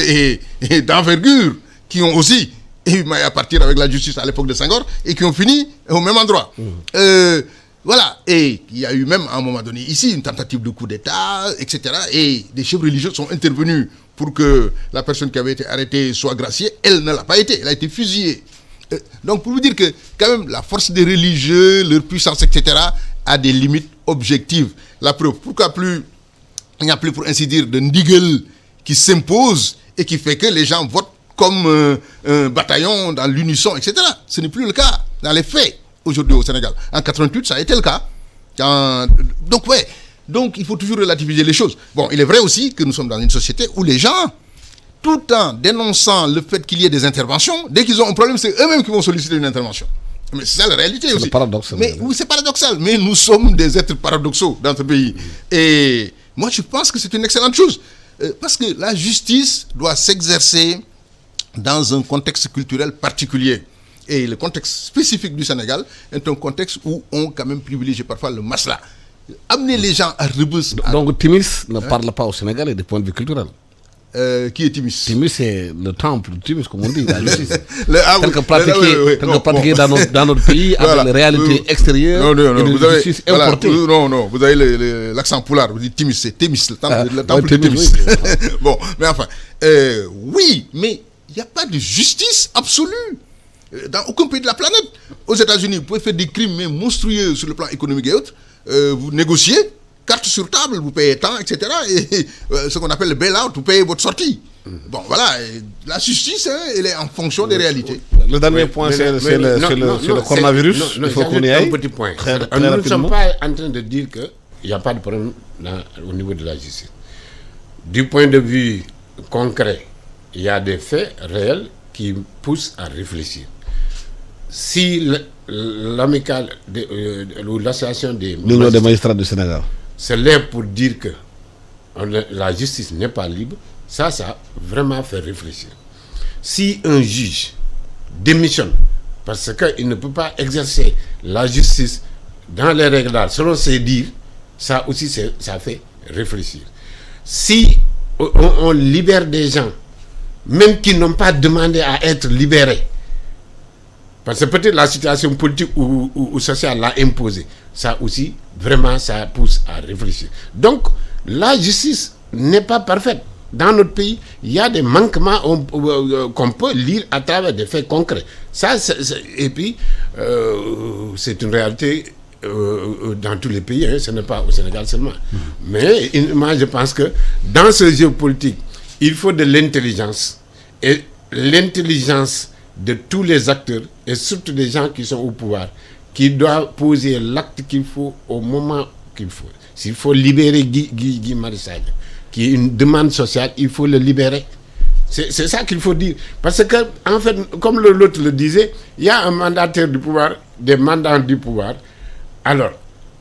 et d'envergure qui ont aussi eu à partir avec la justice à l'époque de Senghor et qui ont fini au même endroit. Voilà. Et il y a eu même à un moment donné ici une tentative de coup d'État, etc. Et des chefs religieux sont intervenus pour que la personne qui avait été arrêtée soit graciée. Elle ne l'a pas été. Elle a été fusillée. Donc pour vous dire que quand même la force des religieux, leur puissance, etc. a des limites objectives. La preuve, pourquoi il n'y a plus, pour ainsi dire, de ndigel qui s'impose et qui fait que les gens votent comme un bataillon dans l'unisson, etc. Ce n'est plus le cas dans les faits aujourd'hui au Sénégal. En 88, ça a été le cas. Donc il faut toujours relativiser les choses. Bon, il est vrai aussi que nous sommes dans une société où les gens, tout en dénonçant le fait qu'il y ait des interventions, dès qu'ils ont un problème, c'est eux-mêmes qui vont solliciter une intervention. Mais c'est ça la réalité aussi.
C'est paradoxal.
Mais oui, c'est paradoxal. Mais nous sommes des êtres paradoxaux dans ce pays. Et moi, je pense que c'est une excellente chose. Parce que la justice doit s'exercer dans un contexte culturel particulier. Et le contexte spécifique du Sénégal est un contexte où on quand même privilégie parfois le masla. Amener les gens à Rebus.
Donc Timis ne parle pas au Sénégalais du point de vue culturel.
Qui est Timis?
Timis, c'est le temple de Timis, comme on dit, la justice.
tel
que pratiqué dans notre pays, voilà, avec les réalités extérieures et une justice importée.
Non, vous avez l'accent poulard, vous dites Timis, c'est Timis, le temple de Timis. Bon, mais enfin, oui, mais il n'y a pas de justice absolue dans aucun pays de la planète. Aux États-Unis, vous pouvez faire des crimes mais monstrueux sur le plan économique et autres. Vous négociez, carte sur table, vous payez tant, etc. Et ce qu'on appelle le bail-out, vous payez votre sortie. Bon, voilà, la justice, elle est en fonction des réalités.
Le dernier point, c'est le coronavirus.
Il faut qu'on y aille. Un petit point. Nous ne sommes pas en train de dire qu'il n'y a pas de problème au niveau de la justice. Du point de vue concret, il y a des faits réels qui poussent à réfléchir. Si l'amicale ou l'association des
magistrats du Sénégal
c'est là pour dire que la justice n'est pas libre, ça vraiment fait réfléchir. Si un juge démissionne parce qu'il ne peut pas exercer la justice dans les règles d'art, selon ses dires, ça aussi ça fait réfléchir. Si on libère des gens, même qui n'ont pas demandé à être libérés, parce que peut-être la situation politique ou sociale l'a imposé, ça aussi, vraiment, ça pousse à réfléchir. Donc, la justice n'est pas parfaite. Dans notre pays, il y a des manquements qu'on peut lire à travers des faits concrets. Et puis, c'est une réalité dans tous les pays, ce n'est pas au Sénégal seulement. Mais moi, je pense que dans ce jeu politique, il faut de l'intelligence. Et l'intelligence de tous les acteurs, et surtout des gens qui sont au pouvoir, qui doivent poser l'acte qu'il faut au moment qu'il faut. S'il faut libérer Guy Marius Sagna, qui est une demande sociale, il faut le libérer. C'est ça qu'il faut dire. Parce que, en fait, comme l'autre le disait, il y a un mandataire du pouvoir, des mandants du pouvoir. Alors,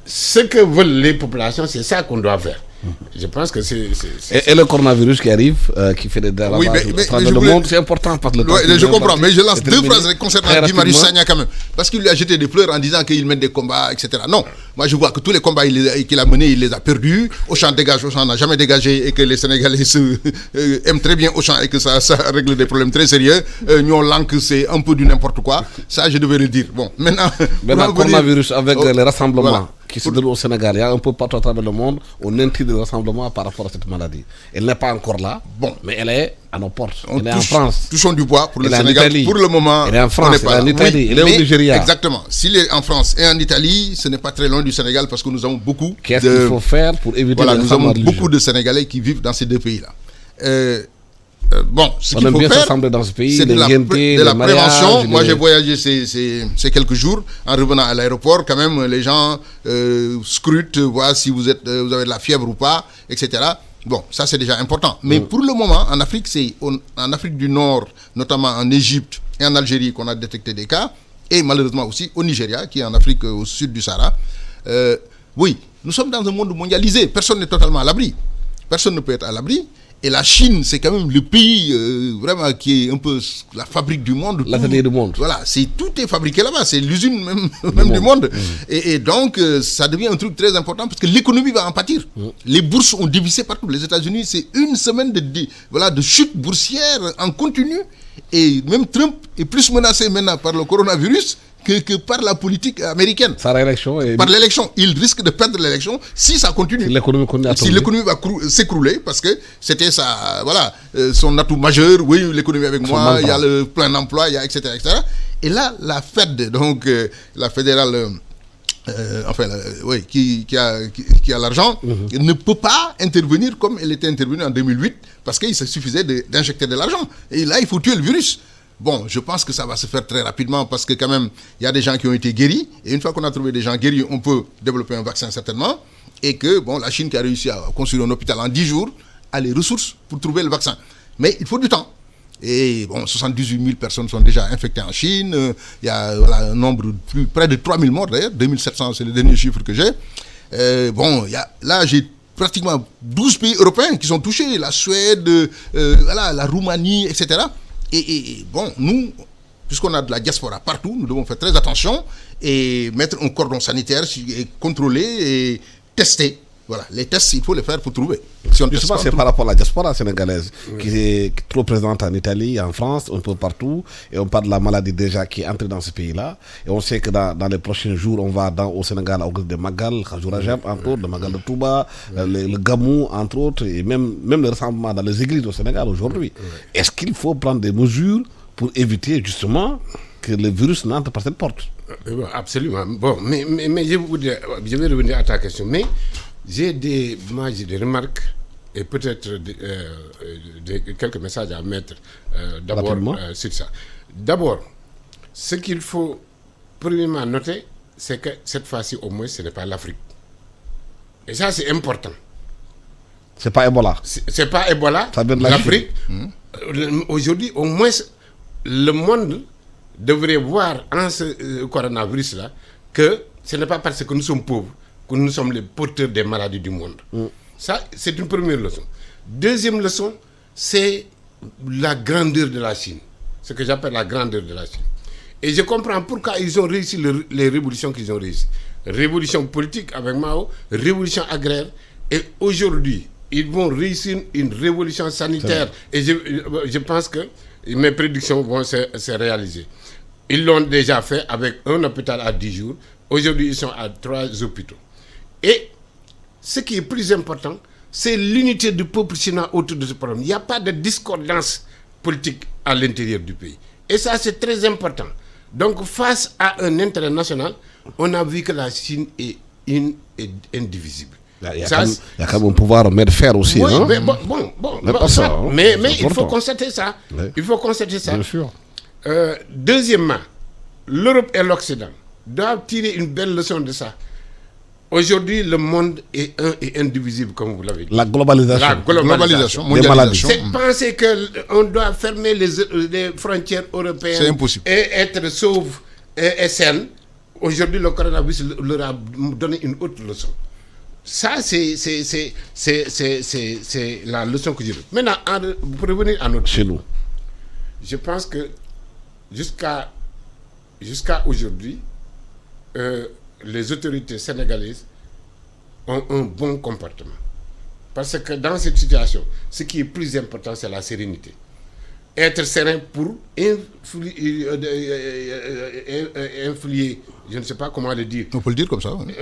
ce que veulent les populations, c'est ça qu'on doit faire. Je pense que c'est...
Et le coronavirus qui arrive, qui fait des drammes à travers le monde, c'est important parce que
je comprends, mais je lance deux phrases concernant Guy Marius Sagna quand même. Parce qu'il lui a jeté des fleurs en disant qu'il mène des combats, etc. Non, moi je vois que tous les combats qu'il a menés, il les a perdus. Auchan dégage, Auchan n'a jamais dégagé et que les Sénégalais aiment très bien Auchan et que ça règle des problèmes très sérieux. Nyon Lank, c'est un peu du n'importe quoi. Ça, je devais le dire. Bon, maintenant
le coronavirus avec les rassemblements qui se déroule au Sénégal, il y a un peu partout à travers le monde, on intime le rassemblement par rapport à cette maladie. Elle n'est pas encore là, mais elle est à nos portes. Elle est en France.
Touchons du bois pour le
Elle est en
Sénégal.
Italie.
Pour le moment,
Elle est en France, elle est en Italie, elle est au Nigeria.
Exactement. S'il est en France et en Italie, ce n'est pas très loin du Sénégal parce que nous avons beaucoup.
Qu'est-ce qu'il faut faire pour éviter
voilà,
le
nous avons
rassemblement
beaucoup de Sénégalais qui vivent dans ces deux pays-là. Bon, ce qu'il
on aime
faut
bien
faire,
s'assembler dans ce pays,
c'est de la
prévention.
prévention. Moi, j'ai voyagé ces quelques jours. En revenant à l'aéroport, quand même, les gens scrutent, voient si vous avez de la fièvre ou pas, etc. Bon, ça, c'est déjà important. Mais pour le moment, en Afrique, c'est en Afrique du Nord, notamment en Égypte et en Algérie, qu'on a détecté des cas. Et malheureusement aussi au Nigeria, qui est en Afrique au sud du Sahara. Oui, nous sommes dans un monde mondialisé. Personne n'est totalement à l'abri. Personne ne peut être à l'abri. Et la Chine, c'est quand même le pays vraiment qui est un peu la fabrique du monde.
L'atelier du monde.
Voilà, tout est fabriqué là-bas. C'est l'usine même du monde. Et donc, ça devient un truc très important parce que l'économie va en pâtir. Les bourses ont dévissé partout. Les États-Unis, c'est une semaine de chute boursière en continu. Et même Trump est plus menacé maintenant par le coronavirus que par la politique américaine.
Par l'élection.
Par l'élection. Il risque de perdre l'élection si ça continue.
Si l'économie continue à tomber.
Si l'économie va s'écrouler, parce que c'était son atout majeur. Oui, l'économie avec moi, il y a le plein emploi, il y a etc., etc. Et là, la Fed, donc la fédérale, qui a l'argent, ne peut pas intervenir comme elle était intervenue en 2008, parce qu'il suffisait d'injecter de l'argent. Et là, il faut tuer le virus. Bon, je pense que ça va se faire très rapidement parce que quand même, il y a des gens qui ont été guéris. Et une fois qu'on a trouvé des gens guéris, on peut développer un vaccin certainement. Et que, bon, la Chine qui a réussi à construire un hôpital en 10 jours a les ressources pour trouver le vaccin. Mais il faut du temps. Et bon, 78 000 personnes sont déjà infectées en Chine. Il y a un nombre près de 3 000 morts d'ailleurs. 2700, c'est le dernier chiffre que j'ai. Là, j'ai pratiquement 12 pays européens qui sont touchés. La Suède, la Roumanie, etc. Et bon, nous, puisqu'on a de la diaspora partout, nous devons faire très attention et mettre un cordon sanitaire et contrôler et tester. Voilà, les tests, il faut les faire pour trouver.
Justement, c'est par rapport à la diaspora sénégalaise qui est trop présente en Italie, en France, un peu partout. Et on parle de la maladie déjà qui est entrée dans ce pays-là. Et on sait que dans les prochains jours, on va au Sénégal à organiser des Magal, Khajourajab, entre autres, le Magal de Touba, le Gamou, entre autres, et même le rassemblement dans les églises au Sénégal aujourd'hui. Est-ce qu'il faut prendre des mesures pour éviter justement que le virus n'entre par cette porte?
Absolument. Bon, mais je vais revenir à ta question. Mais j'ai des remarques et peut-être quelques messages à mettre d'abord sur ça. D'abord, ce qu'il faut premièrement noter, c'est que cette fois-ci, au moins, ce n'est pas l'Afrique. Et ça, c'est important.
C'est pas Ebola.
C'est pas Ebola. L'Afrique. Aujourd'hui, au moins, le monde devrait voir en ce coronavirus-là que ce n'est pas parce que nous sommes pauvres que nous sommes les porteurs des maladies du monde. Ça, c'est une première leçon. Deuxième leçon, c'est la grandeur de la Chine. Ce que j'appelle la grandeur de la Chine. Et je comprends pourquoi ils ont réussi les révolutions qu'ils ont réussi. Révolution politique avec Mao, révolution agraire. Et aujourd'hui, ils vont réussir une révolution sanitaire. Et je pense que mes prédictions vont se réaliser. Ils l'ont déjà fait avec un hôpital à 10 jours. Aujourd'hui, ils sont à 3 hôpitaux. Et ce qui est plus important, c'est l'unité du peuple chinois autour de ce problème. Il n'y a pas de discordance politique à l'intérieur du pays. Et ça, c'est très important. Donc, face à un intérêt national, on a vu que la Chine est indivisible.
Il y a quand même un pouvoir de faire aussi.
Oui,
hein?
Mais il faut constater ça. Oui. Il faut constater ça.
Bien sûr.
Deuxièmement, l'Europe et l'Occident doivent tirer une belle leçon de ça. Aujourd'hui, le monde est un et indivisible, comme vous l'avez dit.
La globalisation.
Mondialisation.
C'est penser qu'on doit fermer les frontières européennes.
C'est impossible.
Et être sauve et saine. Aujourd'hui, le coronavirus leur a donné une autre leçon. Ça, c'est la leçon que je veux. Maintenant, pour revenir à notre
chez nous,
je pense que jusqu'à aujourd'hui, les autorités sénégalaises ont un bon comportement. Parce que dans cette situation, ce qui est plus important, c'est la sérénité. être serein pour influer, je ne sais pas comment le dire.
On peut le dire comme ça. Oui.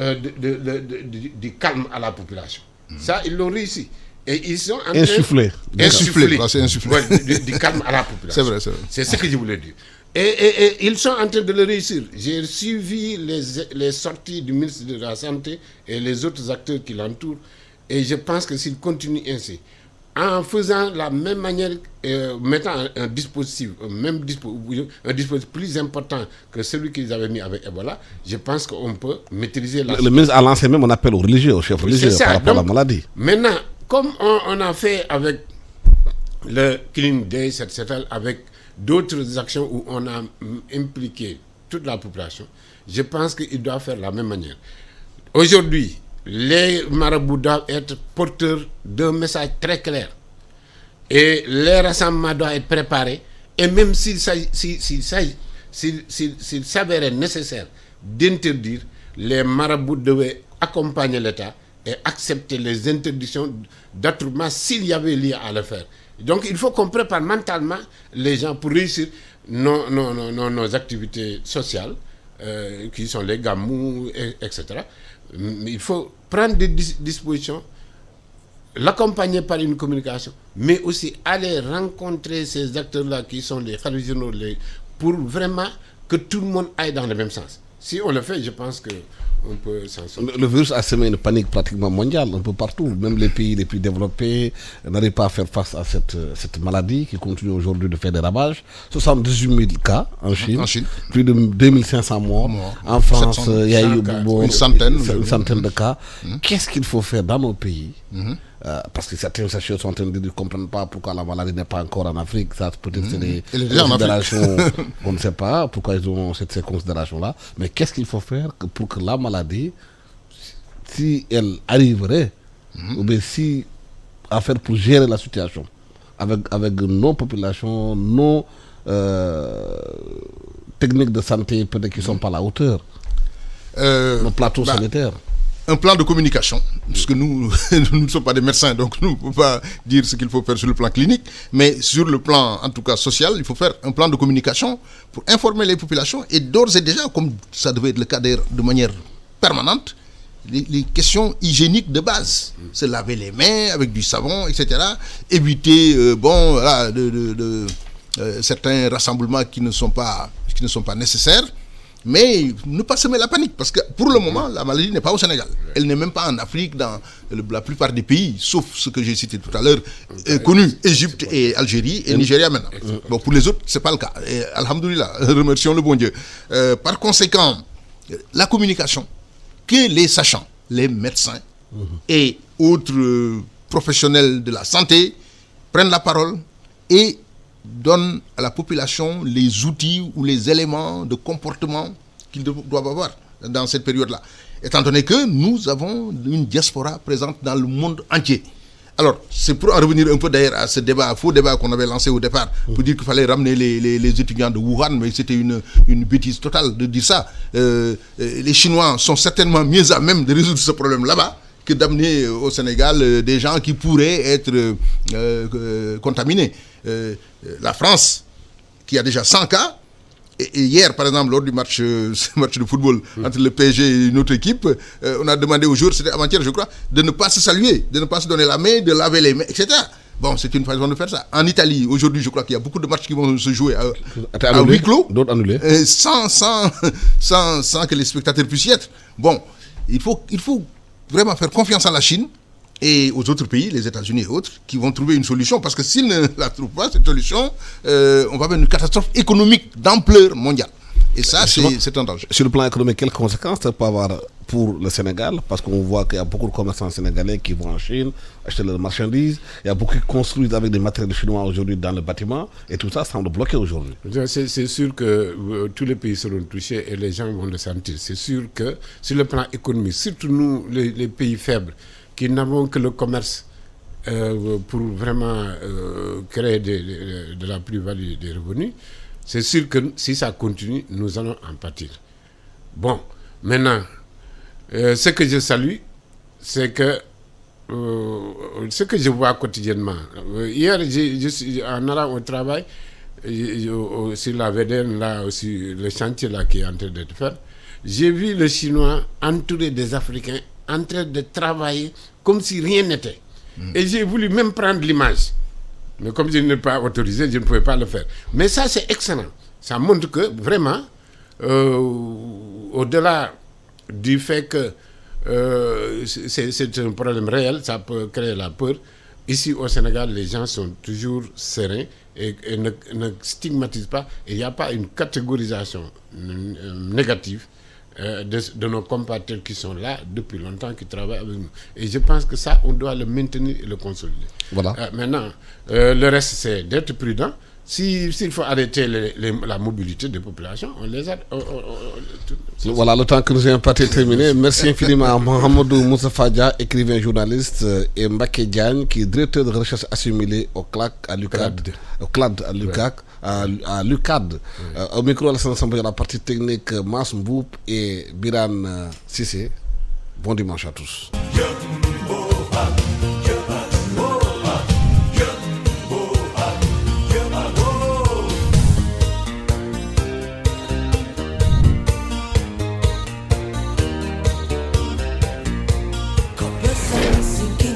Du calme à la population. Ça, ils l'ont réussi. Et ils sont en train
Insufflé.
Insufflé.
C'est insufflé.
Ouais, du calme à la population.
C'est vrai, c'est vrai.
C'est ce que je voulais dire. Et ils sont en train de le réussir. J'ai suivi les sorties du ministre de la Santé et les autres acteurs qui l'entourent. Et je pense que s'ils continuent ainsi, en faisant la même manière, mettant un dispositif plus important que celui qu'ils avaient mis avec Ebola, je pense qu'on peut maîtriser la...
Le ministre a lancé même un appel aux religieux, aux chefs religieux
ça.
par rapport
Donc,
à la maladie.
Maintenant, comme on a fait avec le Clean Day, etc., avec d'autres actions où on a impliqué toute la population, je pense qu'il doit faire la même manière. Aujourd'hui, les marabouts doivent être porteurs d'un message très clair. Et les rassemblements doivent être préparés. Et même s'il s'avérait nécessaire d'interdire, les marabouts devaient accompagner l'État et accepter les interdictions d'attroupement s'il y avait lieu à le faire. Donc il faut qu'on prépare mentalement les gens pour réussir nos activités sociales, qui sont les gamous, etc. Il faut prendre des dispositions, l'accompagner par une communication, mais aussi aller rencontrer ces acteurs-là qui sont les religieux, pour vraiment que tout le monde aille dans le même sens. Si on le fait, je pense qu'on peut s'en sortir.
Le virus a semé une panique pratiquement mondiale, un peu partout. Même les pays les plus développés n'arrivent pas à faire face à cette maladie qui continue aujourd'hui de faire des ravages. 78 000 cas en Chine, plus de 2500 morts. En France, il y a eu
une centaine
de cas. Qu'est-ce qu'il faut faire dans nos pays? Parce que certains chercheurs sont en train de dire qu'ils ne comprennent pas pourquoi la maladie n'est pas encore en Afrique. Ça, peut-être c'est des considérations, on ne sait pas pourquoi ils ont ces considérations-là. Mais qu'est-ce qu'il faut faire pour que la maladie, si elle arriverait, ou bien si, à faire pour gérer la situation, avec nos populations, nos techniques de santé peut-être qui ne sont pas à la hauteur, nos plateaux sanitaires?
Un plan de communication, puisque nous ne sommes pas des médecins, donc nous ne pouvons pas dire ce qu'il faut faire sur le plan clinique, mais sur le plan, en tout cas social, il faut faire un plan de communication pour informer les populations, et d'ores et déjà, comme ça devait être le cas d'ailleurs de manière permanente, les questions hygiéniques de base, se laver les mains avec du savon, etc., éviter certains rassemblements qui ne sont pas nécessaires, mais ne pas semer la panique, parce que pour le moment, la maladie n'est pas au Sénégal. Elle n'est même pas en Afrique, dans la plupart des pays, sauf ce que j'ai cité tout à l'heure, connus, Égypte et Algérie et Nigeria maintenant. Bon, pour les autres, ce n'est pas le cas. Et, alhamdoulilah, remercions le bon Dieu. Par conséquent, la communication, que les sachants, les médecins et autres professionnels de la santé prennent la parole et donne à la population les outils ou les éléments de comportement qu'ils doivent avoir dans cette période-là. Étant donné que nous avons une diaspora présente dans le monde entier. Alors, c'est pour en revenir un peu d'ailleurs à ce débat, faux débat qu'on avait lancé au départ, pour dire qu'il fallait ramener les étudiants de Wuhan, mais c'était une bêtise totale de dire ça. Les Chinois sont certainement mieux à même de résoudre ce problème là-bas que d'amener au Sénégal des gens qui pourraient être contaminés. La France, qui a déjà 100 cas, et hier, par exemple, lors du match de football entre le PSG et une autre équipe, on a demandé aux joueurs, c'était avant-hier, je crois, de ne pas se saluer, de ne pas se donner la main, de laver les mains, etc. Bon, c'est une façon de faire ça. En Italie, aujourd'hui, je crois qu'il y a beaucoup de matchs qui vont se jouer à huis clos,
d'autres annulés,
sans que les spectateurs puissent y être. Bon, il faut vraiment faire confiance à la Chine et aux autres pays, les États-Unis et autres, qui vont trouver une solution. Parce que s'ils ne la trouvent pas, cette solution, on va vers une catastrophe économique d'ampleur mondiale. Et ça, c'est un danger.
Sur le plan économique, quelles conséquences ça peut avoir pour le Sénégal? Parce qu'on voit qu'il y a beaucoup de commerçants sénégalais qui vont en Chine acheter leurs marchandises. Il y a beaucoup qui construisent avec des matériels chinois aujourd'hui dans le bâtiment. Et tout ça semble bloqué aujourd'hui.
C'est sûr que tous les pays seront touchés et les gens vont le sentir. C'est sûr que sur le plan économique, surtout nous, les pays faibles, qui n'avons que le commerce pour vraiment créer de la plus-value des revenus, c'est sûr que si ça continue, nous allons en pâtir. Bon, maintenant, ce que je salue, c'est que ce que je vois quotidiennement. Hier, je suis en allant au travail, sur la VDN, là aussi, le chantier là qui est en train d'être fait, j'ai vu le Chinois entouré des Africains en train de travailler comme si rien n'était. Et j'ai voulu même prendre l'image. Mais comme je n'ai pas autorisé, je ne pouvais pas le faire. Mais ça, c'est excellent. Ça montre que, vraiment, au-delà du fait que c'est un problème réel, ça peut créer la peur. Ici, au Sénégal, les gens sont toujours sereins et ne stigmatisent pas. Il n'y a pas une catégorisation négative de nos compatriotes qui sont là depuis longtemps, qui travaillent avec nous. Et je pense que ça, on doit le maintenir et le consolider.
Voilà.
Maintenant, le reste, c'est d'être prudent. S'il faut arrêter la mobilité des populations, on les aide.
Voilà, le temps que nous avons parti terminé. Merci infiniment à Mohamedou Moustapha Dia, écrivain journaliste, et Mbacké Diagne, qui est directeur de recherche assimilée au CLAC, à l'UCAD. Au CLAD, à l'UCAD. À l'UCAD. Au micro, à la partie technique, Mas Mboup et Biran Sissé. Bon dimanche à tous.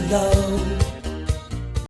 Love.